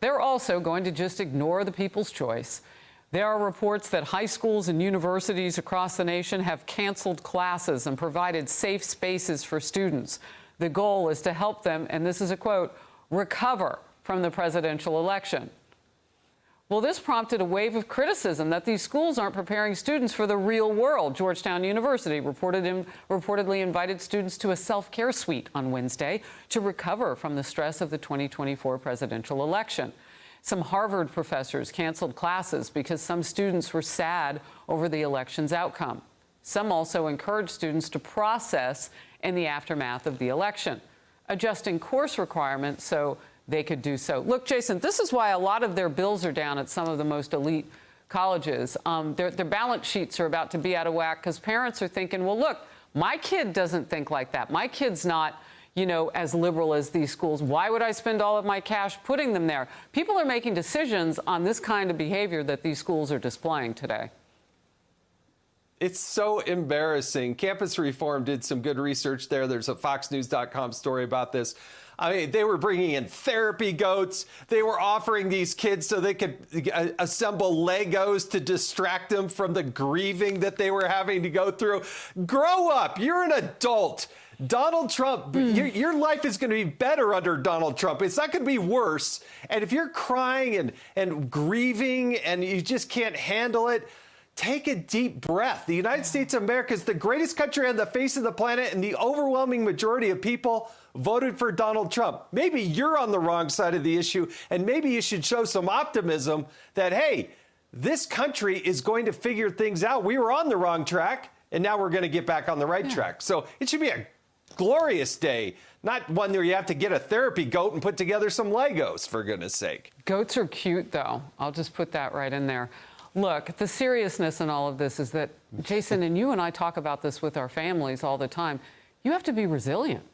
They're also going to just ignore the people's choice. There are reports that high schools and universities across the nation have canceled classes and provided safe spaces for students. The goal is to help them, and this is a quote, recover from the presidential election. Well, this prompted a wave of criticism that these schools aren't preparing students for the real world. Georgetown University reportedly invited students to a self-care suite on Wednesday to recover from the stress of the 2024 presidential election. Some Harvard professors canceled classes because some students were sad over the election's outcome. Some also encouraged students to process in the aftermath of the election, adjusting course requirements so they could do so. Look, Jason, this is why a lot of their bills are down at some of the most elite colleges. Their balance sheets are about to be out of whack because parents are thinking, well, look, my kid doesn't think like that. My kid's not, as liberal as these schools. Why would I spend all of my cash putting them there? People are making decisions on this kind of behavior that these schools are displaying today. It's so embarrassing. Campus Reform did some good research there. There's a FoxNews.com story about this. I mean, they were bringing in therapy goats. They were offering these kids so they could assemble Legos to distract them from the grieving that they were having to go through. Grow up. You're an adult. Donald Trump, your life is going to be better under Donald Trump. It's not going to be worse. And if you're crying and grieving and you just can't handle it, take a deep breath. The United States of America is the greatest country on the face of the planet, and the overwhelming majority of people voted for Donald Trump. Maybe you're on the wrong side of the issue, and maybe you should show some optimism that, hey, this country is going to figure things out. We were on the wrong track, and now we're going to get back on the right track. So it should be a glorious day, not one where you have to get a therapy goat and put together some Legos, for goodness sake. Goats are cute, though. I'll just put that right in there. Look, the seriousness in all of this is that, Jason, and you and I talk about this with our families all the time, you have to be resilient.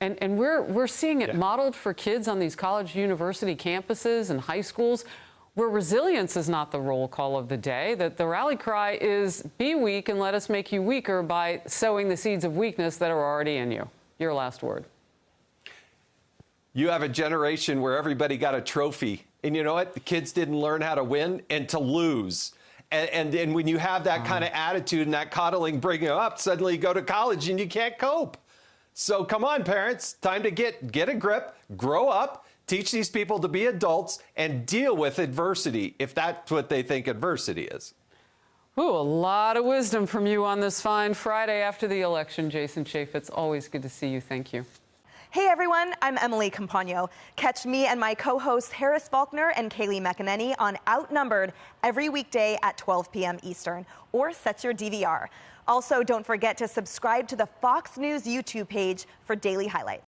And we're seeing it modeled for kids on these college university campuses and high schools where resilience is not the roll call of the day, that the rally cry is be weak and let us make you weaker by sowing the seeds of weakness that are already in you. Your last word. You have a generation where everybody got a trophy. And you know what? The kids didn't learn how to win and to lose. And when you have that kind of attitude and that coddling bringing up, suddenly you go to college and you can't cope. So come on, parents, time to get a grip, grow up, teach these people to be adults and deal with adversity, if that's what they think adversity is. Ooh, a lot of wisdom from you on this fine Friday after the election, Jason Chaffetz. Always good to see you. Thank you. Hey everyone, I'm Emily Campagno. Catch me and my co-hosts Harris Faulkner and Kaylee McEnany on Outnumbered every weekday at 12 p.m. Eastern, or set your DVR. Also, don't forget to subscribe to the Fox News YouTube page for daily highlights.